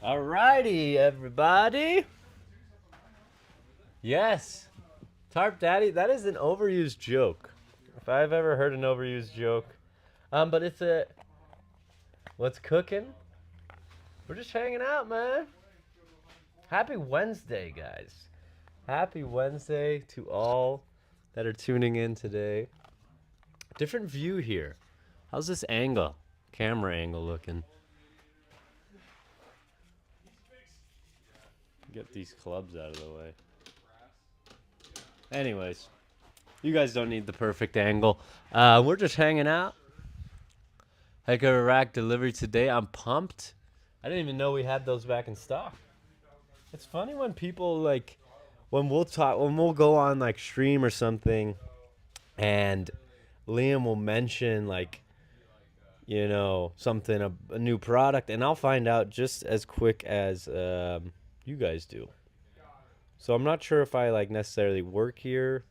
Alrighty, everybody. Yes, Tarp Daddy, that is an overused joke. If I've ever heard an overused joke. But it's a. What's cooking? We're just hanging out, man. Happy Wednesday, guys. Happy Wednesday to all that are tuning in today. Different view here. How's this angle? Camera angle looking? Get these clubs out of the way. Anyways, you guys don't need the perfect angle. We're just hanging out. I got a rack delivery today. I'm pumped. I didn't even know we had those back in stock. It's funny when people when we'll go on like stream or something, and Liam will mention something, a new product, and I'll find out just as quick as you guys do. So I'm not sure if I necessarily work here,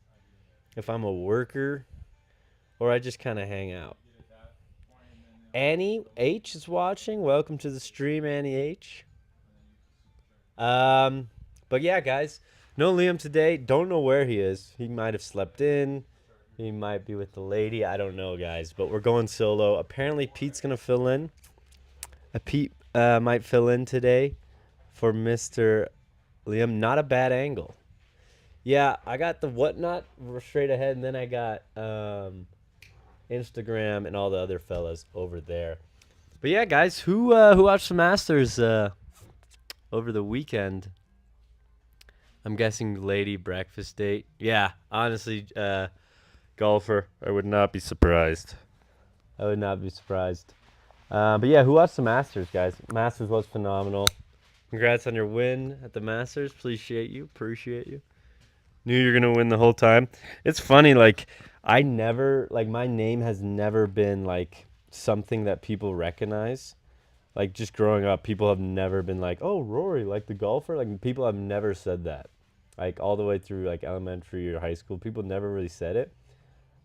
if I'm a worker, or I just kind of hang out. Annie H is watching. Welcome to the stream, Annie H. But yeah, guys, no Liam today. Don't know where he is. He might have slept in. He might be with the lady. I don't know, guys. But we're going solo. Apparently, Pete's gonna fill in. Pete might fill in today for Mr. Liam. Not a bad angle. Yeah, I got the whatnot straight ahead, and then I got Instagram and all the other fellas over there. But yeah, guys, who watched the Masters over the weekend? I'm guessing lady breakfast date. Yeah, honestly, golfer. I would not be surprised. But yeah, who watched the Masters, guys? Masters was phenomenal. Congrats on your win at the Masters. Appreciate you. Knew you were going to win the whole time. It's funny, I never, my name has never been, something that people recognize. Just growing up, people have never been like, oh, Rory, the golfer. People have never said that. All the way through, elementary or high school, people never really said it.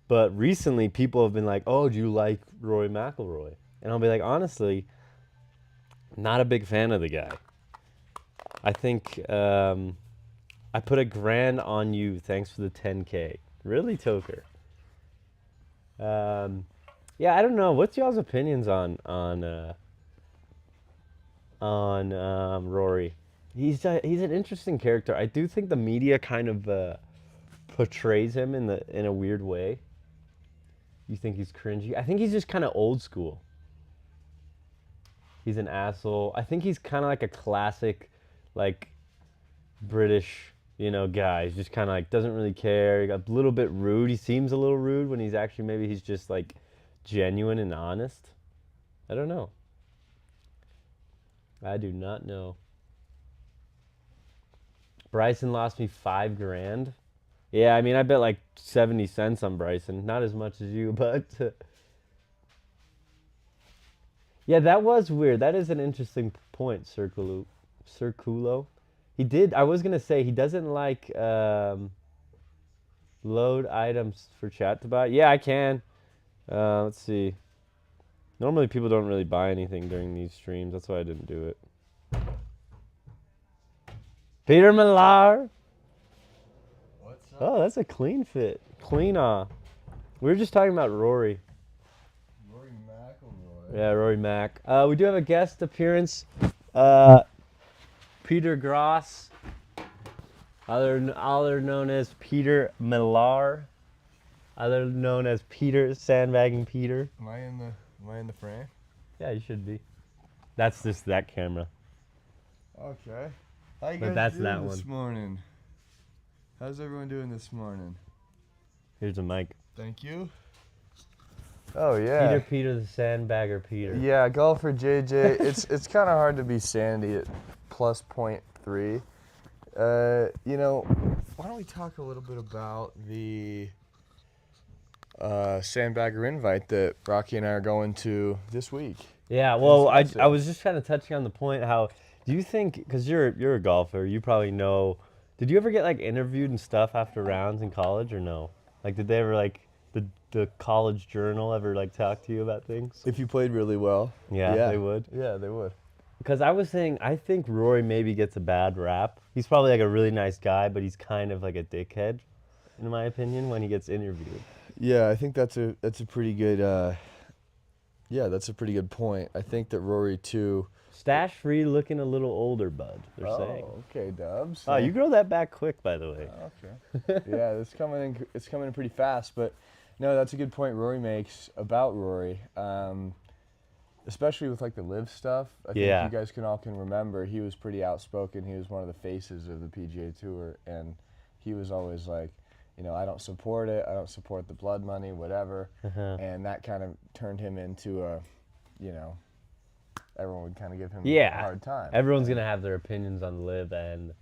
But recently, people have been like, oh, do you like Rory McIlroy? And I'll be like, honestly, not a big fan of the guy. I think I put $1,000 on you. Thanks for the 10K. Really, Toker? Yeah, I don't know. What's y'all's opinions on Rory? He's an interesting character. I do think the media kind of portrays him in a weird way. You think he's cringy? I think he's just kind of old school. He's an asshole. I think he's kind of like a classic, British, guy. He's just kind of doesn't really care. He got a little bit rude. He seems a little rude when he's actually maybe he's just genuine and honest. I don't know. I do not know. Bryson lost me $5,000. Yeah, I mean, I bet 70 cents on Bryson. Not as much as you, but yeah, that was weird. That is an interesting point, Circulo. He did. I was gonna say he doesn't load items for chat to buy. Yeah, I can. Let's see. Normally people don't really buy anything during these streams. That's why I didn't do it. Peter Millar. What's up? Oh, that's a clean fit. Clean off. We were just talking about Rory. Rory McIlroy. Yeah, Rory Mac. We do have a guest appearance. Peter Gross, other known as Peter Millar, other known as Peter Sandbagging Peter. Am I in the frame? Yeah, you should be. That's just that camera. Okay. How you But guys that's doing that this one. morning? How's everyone doing this morning? Here's a mic. Thank you. Oh yeah. Peter the Sandbagger Peter. Yeah, golfer JJ. it's kind of hard to be sandy at plus 0.3. Why don't we talk a little bit about the Sandbagger invite that Rocky and I are going to this week? Yeah, well, I Discuss it. was just kind of touching on the point how, do you think, because you're a golfer, you probably know, did you ever get interviewed and stuff after rounds in college or no? Did they ever the college journal ever talk to you about things? If you played really well. Yeah, they would. Yeah, they would. because I was saying I think Rory maybe gets a bad rap. He's probably like a really nice guy, but he's kind of like a dickhead, in my opinion, when he gets interviewed. Yeah, I think that's a pretty good. Yeah, that's a pretty good point. I think that Rory too. Stash free, looking a little older, bud. They're saying. Oh, okay, Dubs. Oh, you grow that back quick, by the way. Okay. Yeah, it's coming in. It's coming in pretty fast, but no, that's a good point Rory makes about Rory. Especially with like the live stuff. I think Yeah. you guys can remember he was pretty outspoken. He was one of the faces of the PGA Tour, and he was always like, I don't support it. I don't support the blood money, whatever. And that kind of turned him into a, everyone would kind of give him a hard time. Everyone's gonna have their opinions on live, and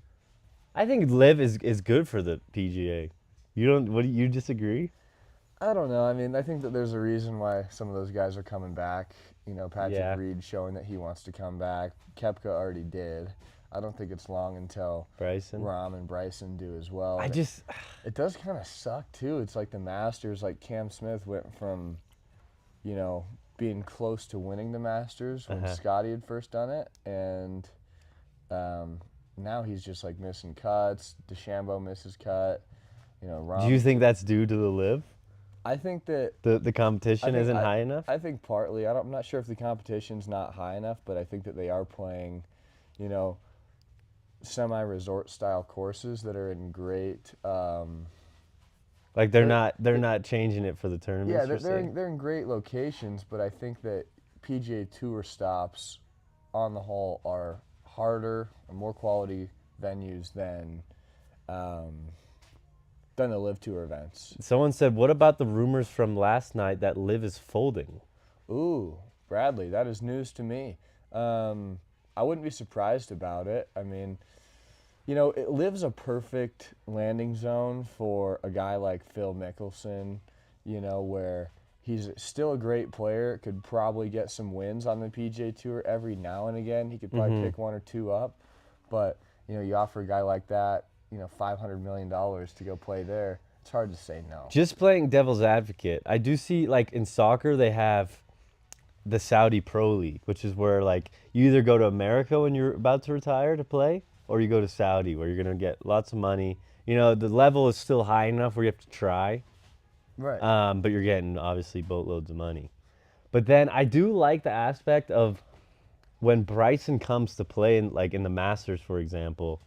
I think live is good for the PGA. You don't? What do you disagree? I don't know. I mean, I think that there's a reason why some of those guys are coming back. Patrick Reed showing that he wants to come back. Koepka already did. I don't think it's long until Bryson, Rahm and Bryson do as well. It does kind of suck too. It's like the Masters. Like Cam Smith went from, being close to winning the Masters when Scotty had first done it, and now he's just like missing cuts. DeChambeau misses cut. Rahm. Do you think that's due to the live? I think that the competition isn't high enough. I think partly. I'm not sure if the competition's not high enough, but I think that they are playing, semi-resort style courses that are in great. Like they're not changing it for the tournament. Yeah, they're in great locations, but I think that PGA Tour stops, on the whole, are harder and more quality venues than the Live Tour events. Someone said, "What about the rumors from last night that Live is folding?" Ooh, Bradley, that is news to me. I wouldn't be surprised about it. I mean, it Live's a perfect landing zone for a guy like Phil Mickelson, where he's still a great player, could probably get some wins on the PGA Tour every now and again. He could probably pick one or two up, but, you offer a guy like that, $500 million to go play there, it's hard to say no. Just playing devil's advocate, I do see, like, in soccer, they have the Saudi Pro League, which is where, like, you either go to America when you're about to retire to play, or you go to Saudi where you're going to get lots of money. The level is still high enough where you have to try. Right. But you're getting, obviously, boatloads of money. But then I do like the aspect of when Bryson comes to play, in the Masters, for example,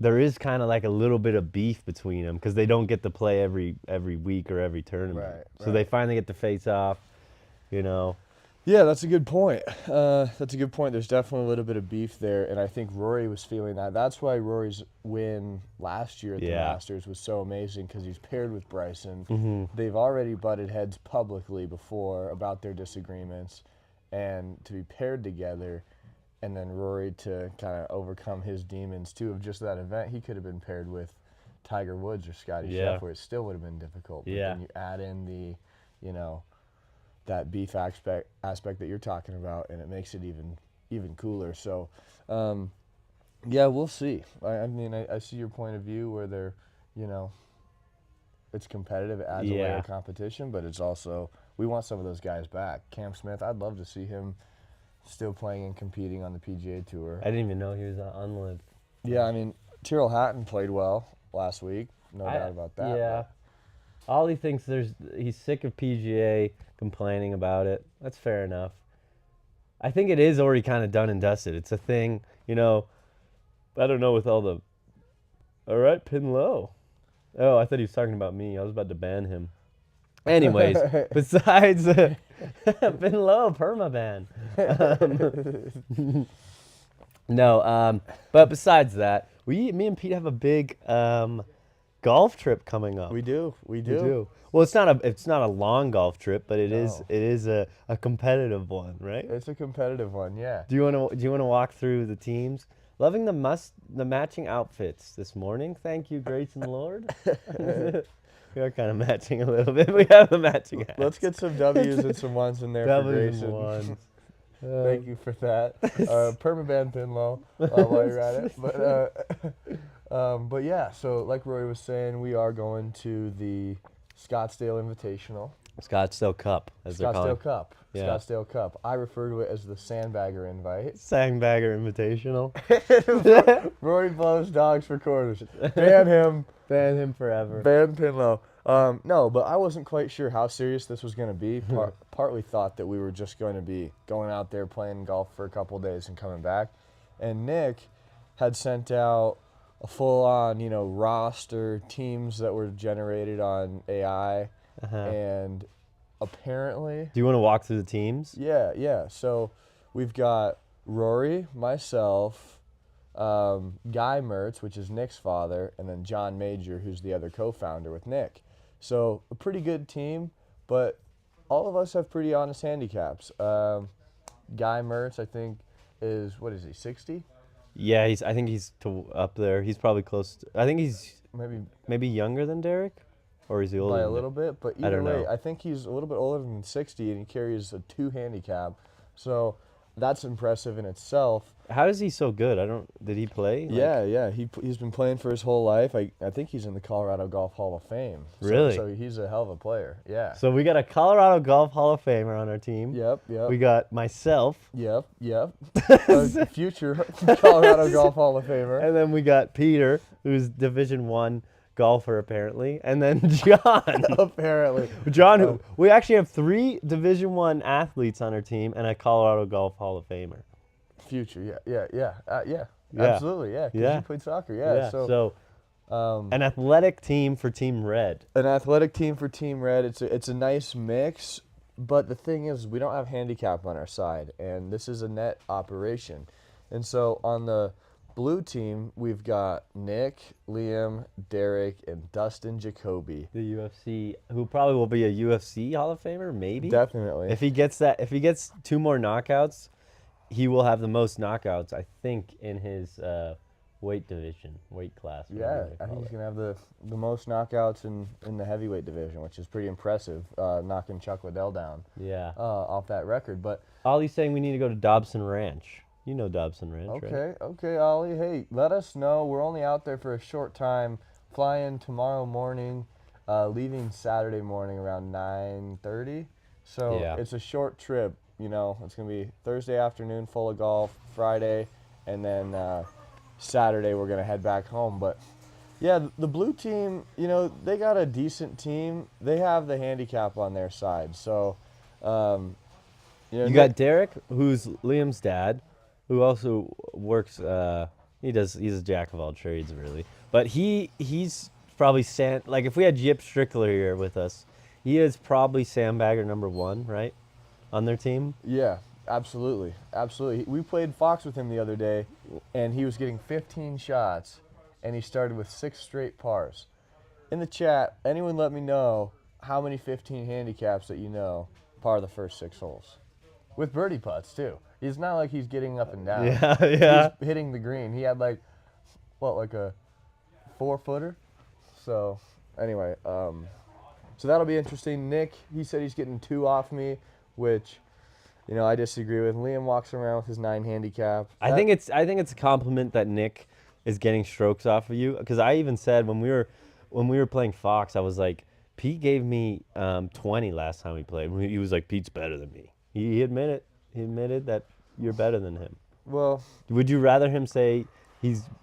there is kind of like a little bit of beef between them because they don't get to play every week or every tournament. Right, So they finally get to face off, Yeah, that's a good point. There's definitely a little bit of beef there, and I think Rory was feeling that. That's why Rory's win last year at the Masters was so amazing, because he's paired with Bryson. They've already butted heads publicly before about their disagreements, and to be paired together, and then Rory to kind of overcome his demons too of just that event. He could have been paired with Tiger Woods or Scottie Scheffler. It still would have been difficult. But then you add in the, that beef aspect that you're talking about, and it makes it even cooler. So, we'll see. I mean, I see your point of view where they're, it's competitive, it adds a layer of competition, but it's also, we want some of those guys back. Cam Smith, I'd love to see him still playing and competing on the PGA Tour. I didn't even know he was on Live. Yeah, I mean, Tyrrell Hatton played well last week. No doubt about that. Yeah. Ollie thinks he's sick of PGA complaining about it. That's fair enough. I think it is already kind of done and dusted. It's a thing, I don't know with all the, all right, pin low. Oh, I thought he was talking about me. I was about to ban him. Anyways, besides pin low, permaban. No, but besides that, me and Pete have a big golf trip coming up. We do. Well, it's not a long golf trip, but it is a competitive one, right? It's a competitive one, yeah. Do you want to walk through the teams? Loving the matching outfits this morning. Thank you, Grace and Lord. We are kind of matching a little bit. We have the matching hats. Let's get some W's and some ones in there for Grace. Thank you for that. Permaban pin low while you're at it. But yeah, so like Roy was saying, we are going to the Scottsdale Invitational. Scottsdale Cup, as they're calling Scottsdale it. Cup. Yeah. Scottsdale Cup. I refer to it as the Sandbagger invite. Sandbagger Invitational. Rory blows dogs for quarters. Ban him. Ban him forever. Ban Pinlow. No, but I wasn't quite sure how serious this was going to be. Partly thought that we were just going to be going out there playing golf for a couple days and coming back. And Nick had sent out a full-on, roster, teams that were generated on AI, and apparently, Do you want to walk through the teams? yeah. So we've got Rory, myself, Guy Mertz, which is Nick's father, and then John Major, who's the other co-founder with Nick. So a pretty good team, but all of us have pretty honest handicaps. Guy Mertz, I think, is, 60? Yeah, I think he's up there. He's probably close. I think he's Maybe younger than Derek, or is he older? by a than little bit, but I either don't way, know. I think he's a little bit older than 60, and he carries a 2 handicap. So that's impressive in itself. How is he so good? Did he play? Yeah. He's been playing for his whole life. I think he's in the Colorado Golf Hall of Fame. Really? So he's a hell of a player. Yeah. So we got a Colorado Golf Hall of Famer on our team. Yep. We got myself. Yep. A future Colorado Golf Hall of Famer. And then we got Peter, who's Division I golfer apparently, and then John. Apparently. John, who we actually have 3 Division I athletes on our team and a Colorado Golf Hall of Famer. Future. Yeah. Absolutely. Yeah. 'Cause you played soccer. Yeah. So an athletic team for Team Red. An athletic team for Team Red. It's a nice mix, but the thing is, we don't have handicap on our side, and this is a net operation. And so on the blue team, we've got Nick, Liam, Derek, and Dustin Jacoby. The UFC, who probably will be a UFC Hall of Famer, maybe. Definitely. If he gets 2 more knockouts, he will have the most knockouts, I think, in his weight class. Yeah, I think he's going to have the most knockouts in the heavyweight division, which is pretty impressive, knocking Chuck Liddell down off that record. But Ollie's saying we need to go to Dobson Ranch. You know Dobson Ranch, right? Okay, Ollie. Hey, let us know. We're only out there for a short time. Fly in tomorrow morning, leaving Saturday morning around 9:30. So it's a short trip. It's going to be Thursday afternoon full of golf, Friday, and then Saturday we're going to head back home. But yeah, the blue team, they got a decent team. They have the handicap on their side. So, you got Derek, who's Liam's dad, who also works. He's a jack of all trades, really. But he's probably like if we had Jip Strickler here with us, he is probably sandbagger number 1, right, on their team. Yeah, absolutely. We played Fox with him the other day, and he was getting 15 shots, and he started with 6 straight pars. In the chat, anyone let me know how many 15 handicaps that par the first 6 holes. With birdie putts, too. It's not like he's getting up and down. Yeah. He's hitting the green. He had like a 4-footer? So, anyway, so that'll be interesting. Nick, he said he's getting 2 off me, which, I disagree with. Liam walks around with his 9 handicap. I think it's a compliment that Nick is getting strokes off of you, because I even said when we were playing Fox, I was like, Pete gave me 20 last time we played. He was like, Pete's better than me. He admitted that you're better than him. Well, would you rather him say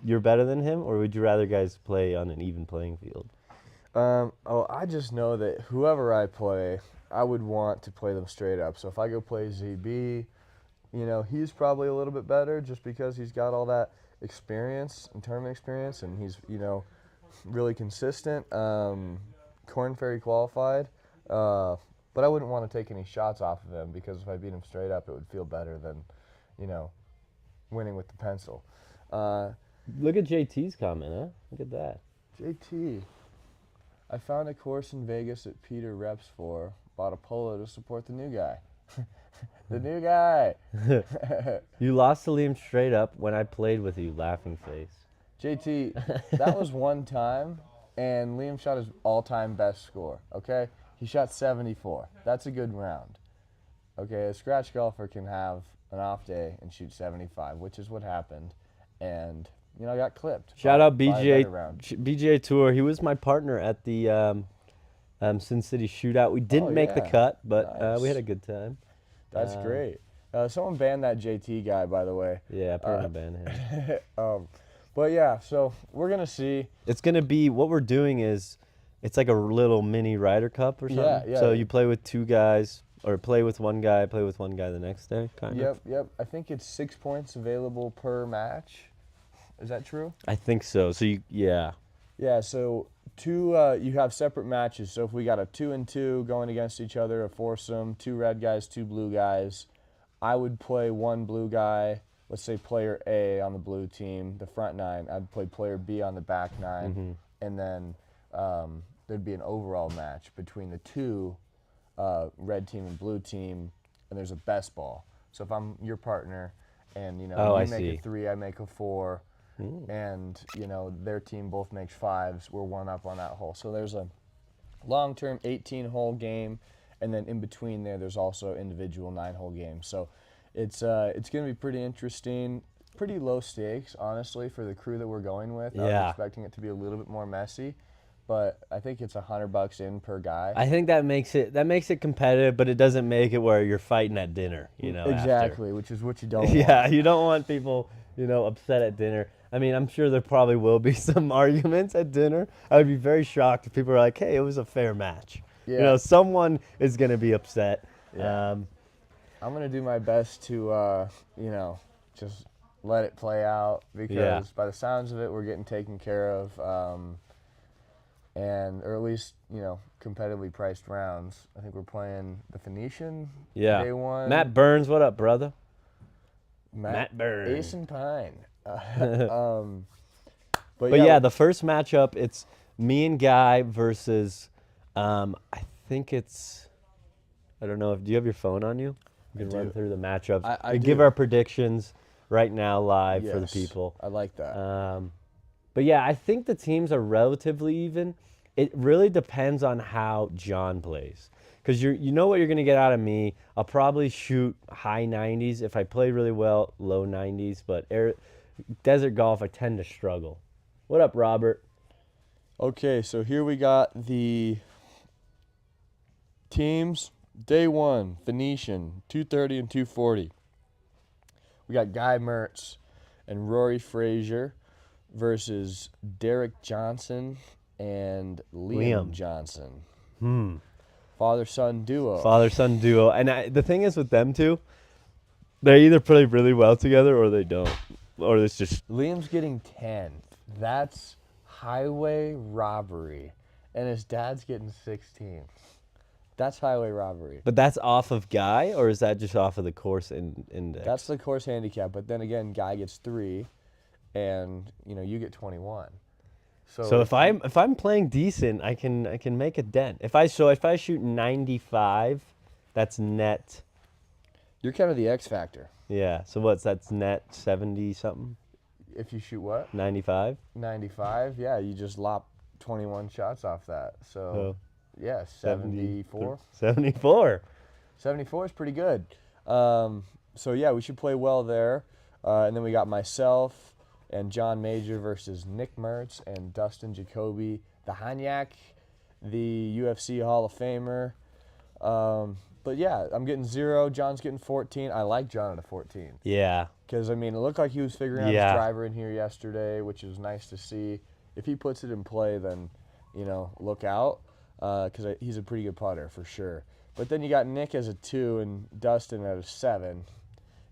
you're better than him, or would you rather guys play on an even playing field? I just know that whoever I play, I would want to play them straight up. So if I go play ZB, he's probably a little bit better just because he's got all that experience and tournament experience, and he's, really consistent. Corn Ferry qualified. But I wouldn't want to take any shots off of him, because if I beat him straight up, it would feel better than, winning with the pencil. Look at JT's comment, huh? Look at that. JT, I found a course in Vegas that Peter reps for. Bought a polo to support the new guy. The new guy. You lost to Liam straight up when I played with you, laughing face. JT, that was one time, and Liam shot his all-time best score, okay? He shot 74. That's a good round. Okay, a scratch golfer can have an off day and shoot 75, which is what happened. And, I got clipped. Shout out BGA Tour. He was my partner at the Sin City Shootout. We didn't make the yeah. cut, but we had Nice. a good time. That's great. Someone banned that JT guy, by the way. Yeah, perma ban him. But yeah, so we're gonna see. It's gonna be what we're doing is, it's like a little mini Ryder Cup or something. Yeah. So you play with two guys, or play with one guy the next day, kind of. Yep. I think it's 6 points available per match. Is that true? I think so. So yeah. Yeah. So you have separate matches. So if we got a 2-2 going against each other, a foursome, 2 red guys, 2 blue guys, I would play 1 blue guy. Let's say player A on the blue team, the front 9. I'd play player B on the back 9, and then there'd be an overall match between the 2 red team and blue team, and there's a best ball. So if I'm your partner, and you I make see. a 3, I make a 4, and their team both makes 5s, we're 1 up on that hole. So there's a long-term 18-hole game, and then in between there's also individual 9-hole games. So it's going to be pretty interesting, pretty low stakes, honestly, for the crew that we're going with. I was expecting it to be a little bit more messy, but I think it's $100 in per guy. I think that makes it competitive, but it doesn't make it where you're fighting at dinner, Exactly, after. which is what you don't want. Yeah, you don't want people, upset at dinner. I mean, I'm sure there probably will be some arguments at dinner. I would be very shocked if people are like, hey, it was a fair match. Yeah. Someone is going to be upset. Yeah. I'm going to do my best to, just let it play out, because by the sounds of it, we're getting taken care of, or at least, competitively priced rounds. I think we're playing the Phoenician day 1. Matt Burns, what up, brother? Matt Burns. Ace and Pine. But yeah, the first matchup, it's me and Guy versus, I think it's, I don't know, do you have your phone on you? You can run through the matchups. I we do. give our predictions right now live for the Yes, people. I like that. But yeah, I think the teams are relatively even. It really depends on how John plays. Because you know what you're going to get out of me. I'll probably shoot high 90s. If I play really well, low 90s. But desert golf, I tend to struggle. What up, Robert? Okay, so here we got the teams. Day 1, Phoenician, 230 and 240. We got Guy Mertz and Rory Frazier versus Derek Johnson and Liam Johnson. Father-son duo. Father-son duo. And the thing is with them two, they either play really well together or they don't. Or it's just... Liam's getting 10. That's highway robbery. And his dad's getting 16. That's highway robbery. But that's off of Guy, or is that just off of the course index? That's the course handicap. But then again, Guy gets 3, and you get 21. So if I'm playing decent, I can make a dent. If I shoot 95, that's net. You're kind of the X factor. Yeah. So that's net 70 something? If you shoot what? 95? 95, yeah, you just lop 21 shots off that. So yeah, 74. 74. 74 is pretty good. So yeah, we should play well there. And then we got myself and John Major versus Nick Mertz and Dustin Jacoby, the Hanyak, the UFC Hall of Famer. But yeah, I'm getting 0. John's getting 14. I like John at a 14. Yeah. Because, it looked like he was figuring out his driver in here yesterday, which is nice to see. If he puts it in play, then, look out, because he's a pretty good putter for sure. But then you got Nick as a 2 and Dustin at a 7.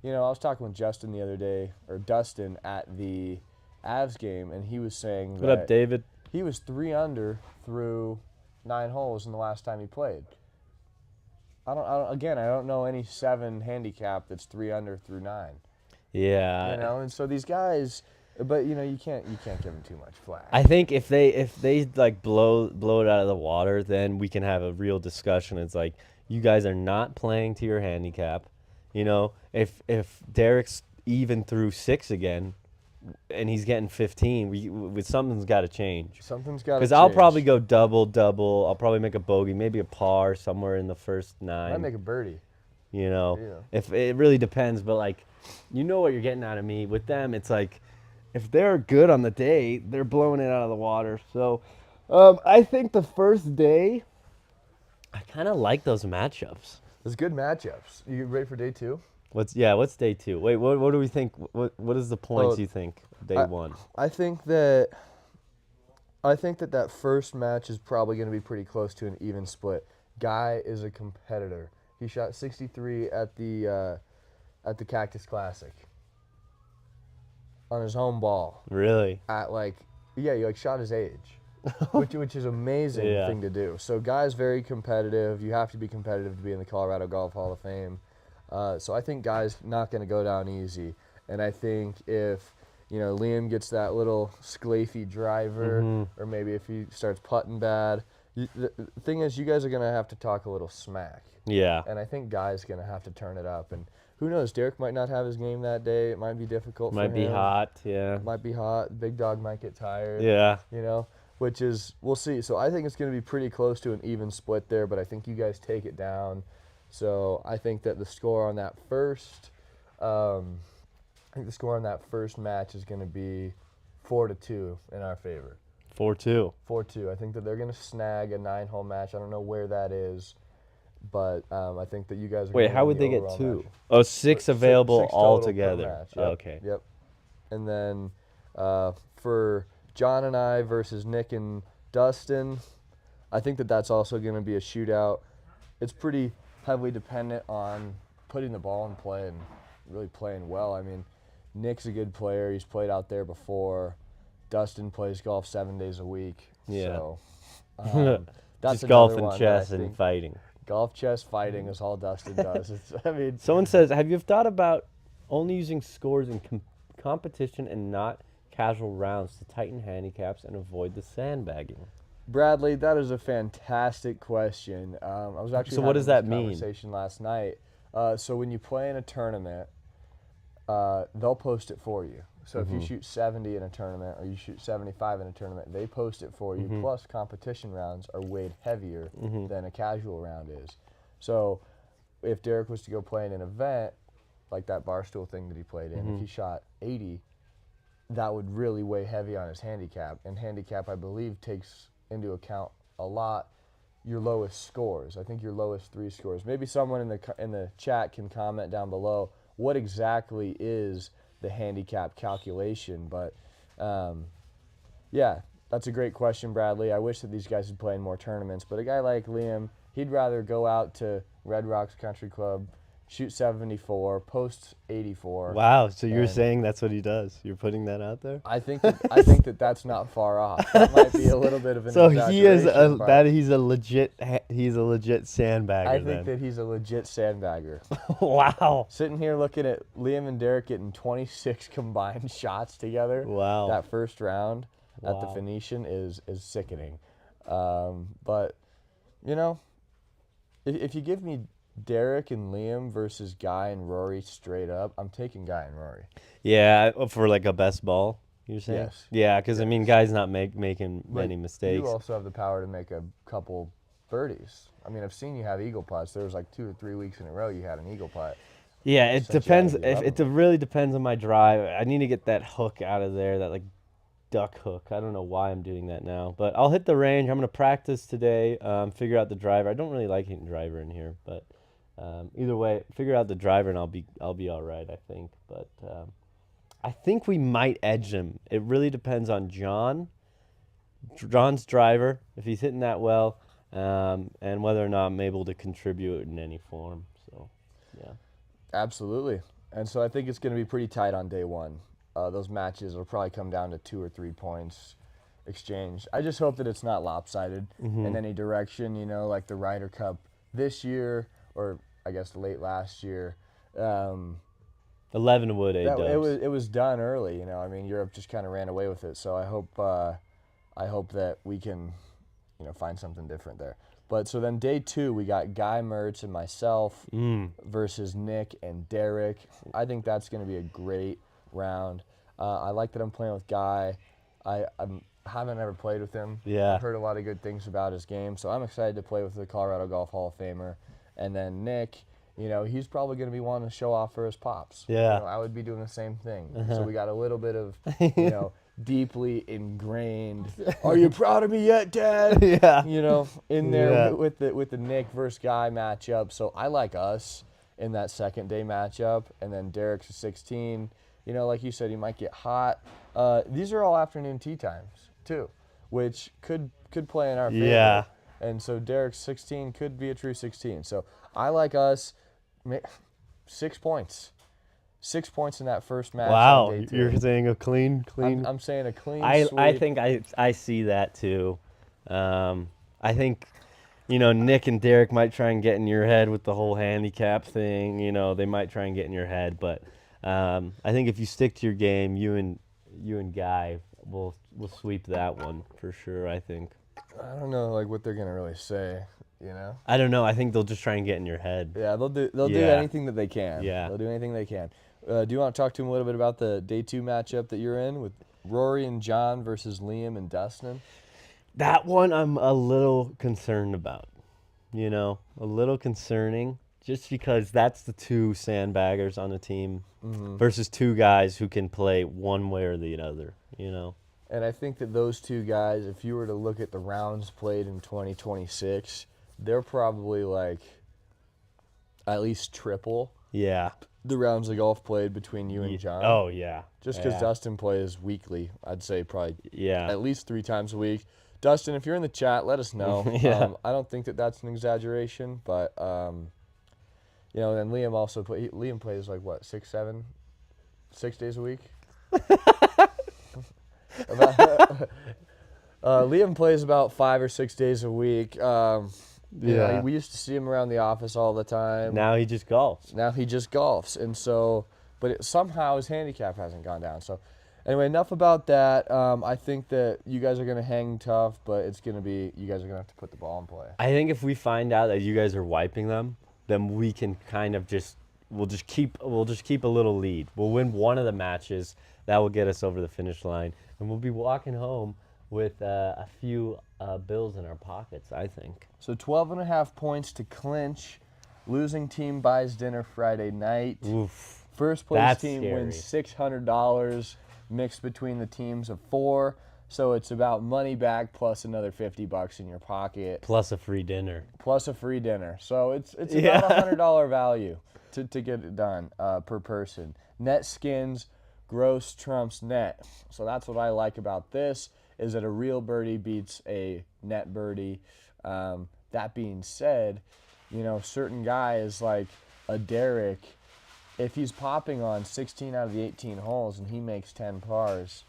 I was talking with Dustin at the Avs game, and he was saying What up, David? he was 3 under through 9 holes in the last time he played. I don't know any 7 handicap that's 3 under through 9. Yeah. And so these guys, but you can't give them too much flack. I think if they like blow it out of the water, then we can have a real discussion. It's like, you guys are not playing to your handicap. If Derek's even through 6 again, and he's getting 15, something's got to change. Something's got to change. Because I'll probably go double. I'll probably make a bogey, maybe a par somewhere in the first 9. I make a birdie. If it really depends, but like, what you're getting out of me. With them, it's like, if they're good on the day, they're blowing it out of the water. So, I think the first day, I kind of like those matchups. There's good matchups. You ready for day 2? What's day 2? Wait, what do we think? What is the points you think day 1? I think that that first match is probably going to be pretty close to an even split. Guy is a competitor. He shot 63 at the Cactus Classic on his home ball. Really? At he shot his age, which is amazing thing to do. So Guy's very competitive. You have to be competitive to be in the Colorado Golf Hall of Fame. So I think Guy's not going to go down easy. And I think if Liam gets that little sclafy driver, or maybe if he starts putting bad, the thing is, you guys are going to have to talk a little smack. Yeah. And I think Guy's going to have to turn it up. And who knows, Derek might not have his game that day. It might be difficult for him. Might be hot, yeah. Might be hot. Big Dog might get tired. Yeah. Which is, we'll see. So I think it's going to be pretty close to an even split there, but I think you guys take it down. So I think that the score on that first match is going to be 4-2 in our favor. 4-2. 4-2. I think that they're going to snag a 9-hole match. I don't know where that is, but I think that you guys are. Wait, how would they get 2? Match. Oh, 6 available six altogether. Yep. Okay. Yep. And then for John and I versus Nick and Dustin, I think that that's also going to be a shootout. It's pretty heavily dependent on putting the ball in play and really playing well. I mean, Nick's a good player. He's played out there before. Dustin plays golf 7 days a week. Yeah. So that's just golf and chess and fighting. Golf, chess, fighting is all Dustin does. Someone says, have you thought about only using scores in competition and not casual rounds to tighten handicaps and avoid the sandbagging? Bradley, that is a fantastic question. I was actually what does that mean? Conversation last night. So when you play in a tournament, they'll post it for you. So if you shoot 70 in a tournament or you shoot 75 in a tournament, they post it for you. Plus, competition rounds are weighed heavier than a casual round is. So if Derek was to go play in an event like that Barstool thing that he played in, if he shot 80, that would really weigh heavy on his handicap. And handicap, I believe, takes into account a lot your lowest scores. I think your lowest 3 scores. Maybe someone in the chat can comment down below what exactly is the handicap calculation. But yeah, that's a great question, Bradley. I wish that these guys would play in more tournaments. But a guy like Liam, he'd rather go out to Red Rocks Country Club, shoot 74, post 84. Wow, so you're saying that's what he does? You're putting that out there? I think that that's not far off. That might be a little bit of an exaggeration. He's a legit sandbagger. I think that he's a legit sandbagger. Wow. Sitting here looking at Liam and Derek getting 26 combined shots together. Wow. That first round at the Phoenician is sickening. But if you give me Derek and Liam versus Guy and Rory straight up, I'm taking Guy and Rory. Yeah, for like a best ball, you're saying? Yes. Yeah, because I mean, Guy's not making many mistakes. You also have the power to make a couple birdies. I mean, I've seen you have eagle putts. There was like 2 or 3 weeks in a row you had an eagle putt. Yeah, it depends. It really depends on my drive. I need to get that hook out of there, that like duck hook. I don't know why I'm doing that now, but I'll hit the range. I'm gonna practice today. Figure out the driver. I don't really like hitting driver in here, but. Either way, figure out the driver and I'll be all right, I think. But I think we might edge him. It really depends on John's driver, if he's hitting that well, and whether or not I'm able to contribute in any form. So, yeah. Absolutely. And so I think it's going to be pretty tight on day 1. Those matches will probably come down to 2 or 3 points exchanged. I just hope that it's not lopsided in any direction, like the Ryder Cup this year, or I guess late last year. 11 wood, it was done early. I mean, Europe just kind of ran away with it. So I hope that we can, find something different there. But so then day 2, we got Guy Mertz and myself versus Nick and Derek. I think that's going to be a great round. I like that I'm playing with Guy. I haven't ever played with him. Yeah. I've heard a lot of good things about his game, so I'm excited to play with the Colorado Golf Hall of Famer. And then Nick, he's probably going to be wanting to show off for his pops. Yeah. I would be doing the same thing. So we got a little bit of, deeply ingrained. Are you proud of me yet, Dad? Yeah. You know, in there Yeah. with the Nick versus Guy matchup. So I like us in that second day matchup, and then Derek's a 16. You know, like you said, he might get hot. These are all afternoon tee times too, which could play in our favor. Yeah. And so Derek's 16 could be a true 16. So I like us. 6 points. 6 points in that first match. Wow, on day 2. you're saying a clean. I'm saying a clean I sweep. think I see that too. I think, Nick and Derek might try and get in your head with the whole handicap thing. They might try and get in your head, but I think if you stick to your game, you and Guy will sweep that one for sure. I think. I don't know like what they're gonna really say. I don't know. I think they'll just try and get in your head. Yeah, they'll do Yeah. anything that they can. Yeah. They'll do anything they can. Do you want to talk to him a little bit about the day 2 matchup that you're in with Rory and John versus Liam and Dustin? That one I'm a little concerned about. A little concerning just because that's the two sandbaggers on the team versus two guys who can play one way or the other, And I think that those two guys, if you were to look at the rounds played in 2026, they're probably like at least triple Yeah. the rounds of golf played between you and John. Oh, yeah. Just because Yeah. Dustin plays weekly, I'd say probably Yeah. at least 3 times a week. Dustin, if you're in the chat, let us know. Yeah. I don't think that that's an exaggeration, but then Liam also Liam plays like what 6 days a week. Liam plays about 5 or 6 days a week. Yeah. We used to see him around the office all the time. Now he just golfs. Now he just golfs, and so, but somehow his handicap hasn't gone down. So, anyway, enough about that. I think that you guys are gonna hang tough, but you guys are gonna have to put the ball in play. I think if we find out that you guys are wiping them, then we can kind of we'll just keep a little lead. We'll win one of the matches. That will get us over the finish line, and we'll be walking home with a few bills in our pockets, I think. So 12.5 points to clinch. Losing team buys dinner Friday night. Oof. First place That's team scary. wins $600 mixed between the teams of 4. So it's about money back plus another $50 in your pocket. Plus a free dinner. Plus a free dinner. So it's Yeah. about $100 value to get it done per person. Net skins, gross trumps net. So that's what I like about this, is that a real birdie beats a net birdie. That being said, certain guys like a Derek, if he's popping on 16 out of the 18 holes and he makes 10 pars,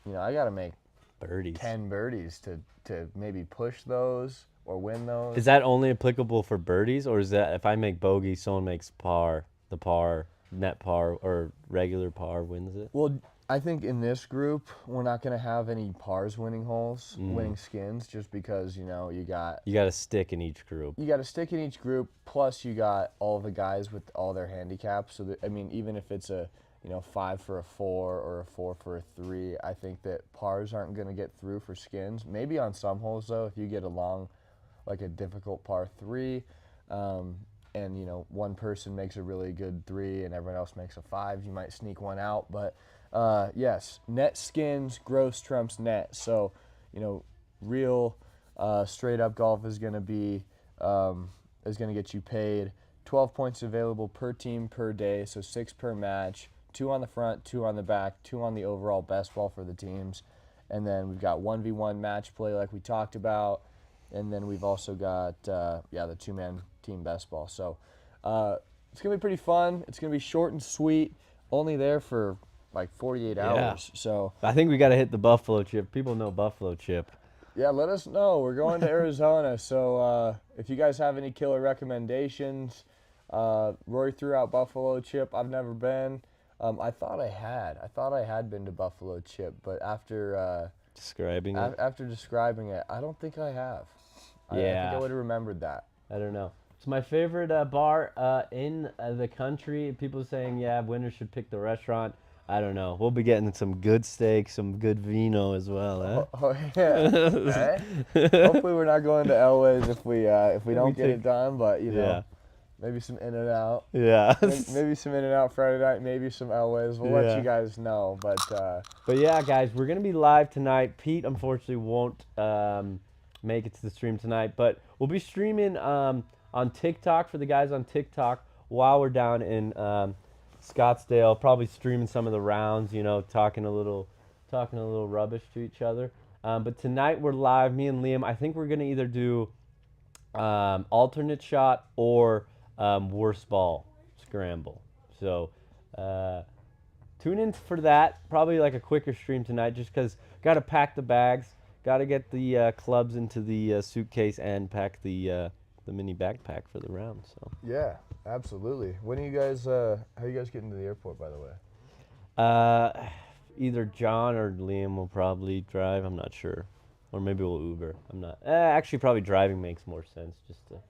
I got to make Birdies. 10 birdies to maybe push those or win those. Is that only applicable for birdies, or is that if I make bogey, someone makes par, the par, net par, or regular par wins it? Well, I think in this group, we're not going to have any pars winning holes, winning skins, just because, you got to stick in each group. You got to stick in each group, plus you got all the guys with all their handicaps. So, even if it's a 5 for a 4 or a 4 for a 3, I think that pars aren't going to get through for skins. Maybe on some holes, though, if you get along like a difficult par 3, and, one person makes a really good 3 and everyone else makes a 5, you might sneak one out. But, yes, net skins, gross trumps net. So, real straight up golf is going to be is going to get you paid. 12 points available per team per day, so 6 per match. 2 on the front, 2 on the back, 2 on the overall best ball for the teams. And then we've got 1v1 match play like we talked about. And then we've also got, the 2-man team best ball. So it's going to be pretty fun. It's going to be short and sweet, only there for like 48 hours. So I think we got to hit the Buffalo Chip. People know Buffalo Chip. yeah, let us know. We're going to Arizona. So if you guys have any killer recommendations, Rory threw out Buffalo Chip. I've never been. I thought I had been to Buffalo Chip, but after Describing it. after describing it, I don't think I have. I think I would have remembered that. I don't know. It's my favorite bar in the country. People saying, yeah, winners should pick the restaurant. I don't know. We'll be getting some good steak, some good vino as well, eh? Oh yeah. Hopefully we're not going to Elway's if we don't get it done, but Yeah. Maybe some In-N-Out. Yeah. Maybe some In-N-Out Friday night. Maybe some Elways. We'll let Yeah. you guys know. But yeah, guys, we're gonna be live tonight. Pete unfortunately won't make it to the stream tonight, but we'll be streaming on TikTok for the guys on TikTok while we're down in Scottsdale. Probably streaming some of the rounds. You know, talking a little rubbish to each other. But tonight we're live. Me and Liam. I think we're gonna either do alternate shot or worst ball scramble. So tune in for that. Probably like a quicker stream tonight, just because got to pack the bags, got to get the clubs into the suitcase, and pack the mini backpack for the round. So yeah, absolutely. When are you guys? How are you guys getting to the airport, by the way? Either John or Liam will probably drive. I'm not sure, or maybe we'll Uber. I'm not. Actually, probably driving makes more sense. Just to.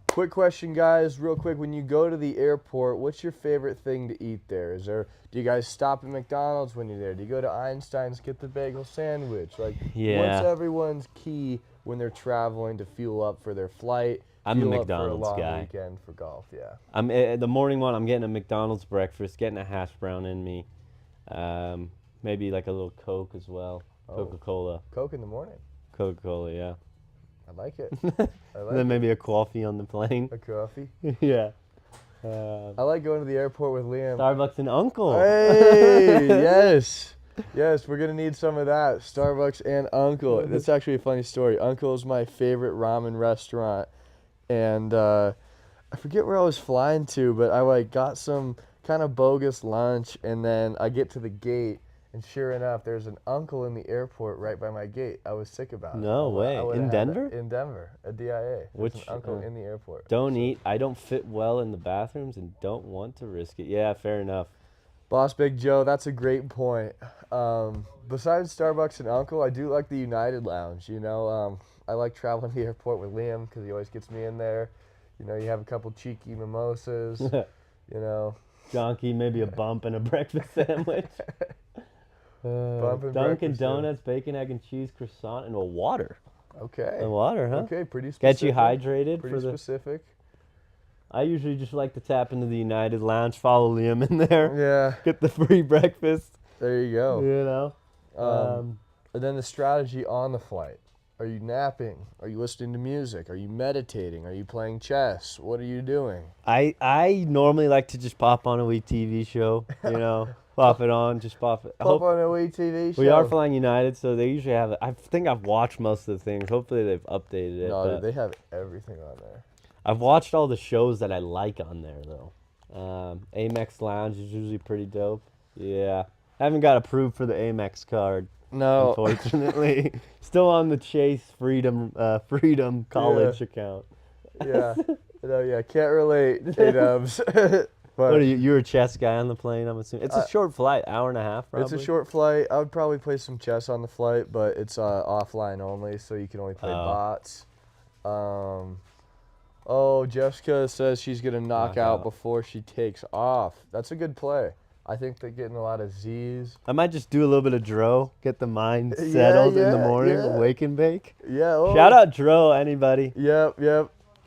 Quick question, guys, real quick. When you go to the airport, what's your favorite thing to eat there? Do you guys stop at McDonald's when you're there? Do you go to Einstein's, get the bagel sandwich? Like, Yeah. what's everyone's key when they're traveling to fuel up for their flight? I'm a fuel up McDonald's for a long guy. weekend for golf, yeah. I'm the morning one. I'm getting a McDonald's breakfast, getting a hash brown in me, maybe like a little Coke as well. Coca-Cola. Coke in the morning. Coca-Cola, yeah. I like it. And then maybe a coffee on the plane. A coffee. Yeah. I like going to the airport with Liam. Starbucks and Uncle. Hey, yes. Yes, we're going to need some of that. Starbucks and Uncle. That's actually a funny story. Uncle is my favorite ramen restaurant. And I forget where I was flying to, but I got some kind of bogus lunch. And then I get to the gate. And sure enough, there's an Uncle in the airport right by my gate. I was sick about it. No way. In Denver? In Denver, at DIA. There's an Uncle in the airport. Don't eat. I don't fit well in the bathrooms and don't want to risk it. Yeah, fair enough. Boss Big Joe, that's a great point. Besides Starbucks and Uncle, I do like the United Lounge. You know, I like traveling to the airport with Liam because he always gets me in there. You know, you have a couple cheeky mimosas. You know. Donkey, maybe a bump and a breakfast sandwich. Dunkin' Donuts, bacon, egg, and cheese, croissant, and a water. Okay. A water, huh? Okay, pretty specific. Get you hydrated. Pretty specific. I usually just like to tap into the United Lounge, follow Liam in there. Yeah. Get the free breakfast. There you go. You know. And then the strategy on the flight. Are you napping? Are you listening to music? Are you meditating? Are you playing chess? What are you doing? I normally like to just pop on a wee TV show, you know. Pop it on, just pop it. Pop on a wee TV show. We are flying United, so they usually have it. I think I've watched most of the things. Hopefully they've updated it. No, they have everything on there. I've watched all the shows that I like on there, though. Amex Lounge is usually pretty dope. Yeah. I haven't got approved for the Amex card. No. Unfortunately. Still on the Chase Freedom College account. Yeah. No, yeah. Can't relate, K-Dubs. What are you? You're a chess guy on the plane, I'm assuming. It's a short flight, hour and a half, probably. It's a short flight. I would probably play some chess on the flight, but it's offline only, so you can only play bots. Jessica says she's going to knock out before she takes off. That's a good play. I think they're getting a lot of Z's. I might just do a little bit of Dro, get the mind settled in the morning, wake and bake. Yeah. Oh. Shout out Dro, anybody. Yep.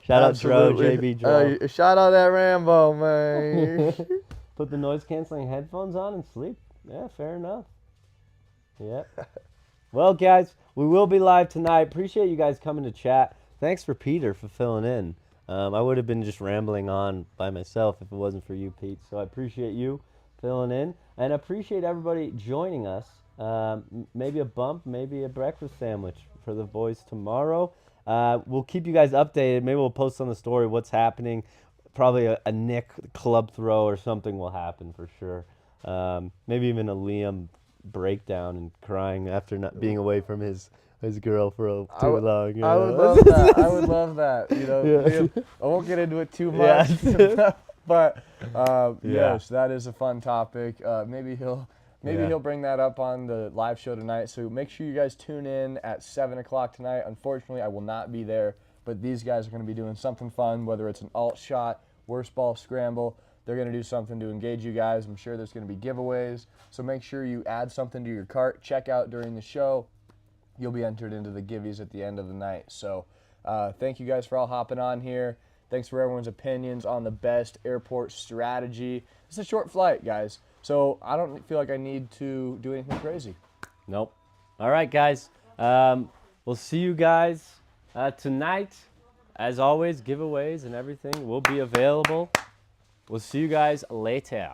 Shout out Dro, JB Dro. Shout out that Rambo, man. Put the noise canceling headphones on and sleep. Yeah, fair enough. Yep. Well, guys, we will be live tonight. Appreciate you guys coming to chat. Thanks for Peter for filling in. I would have been just rambling on by myself if it wasn't for you, Pete. So I appreciate you filling in, and appreciate everybody joining us. Maybe a bump, maybe a breakfast sandwich for the boys tomorrow. We'll keep you guys updated. Maybe we'll post on the story what's happening. Probably a Nick club throw or something will happen for sure. Maybe even a Liam breakdown and crying after not being away from his girl for too long. You know? I would love that. I would love that. You know, Liam, I won't get into it too much. Yeah. But yes, that is a fun topic. Maybe he'll bring that up on the live show tonight. So make sure you guys tune in at 7 o'clock tonight. Unfortunately, I will not be there, but these guys are going to be doing something fun, whether it's an alt shot, worst ball scramble. They're going to do something to engage you guys. I'm sure there's going to be giveaways. So make sure you add something to your cart. Check out during the show. You'll be entered into the givvies at the end of the night. So thank you guys for all hopping on here. Thanks for everyone's opinions on the best airport strategy. It's a short flight, guys, so I don't feel like I need to do anything crazy. Nope. All right, guys. We'll see you guys tonight. As always, giveaways and everything will be available. We'll see you guys later.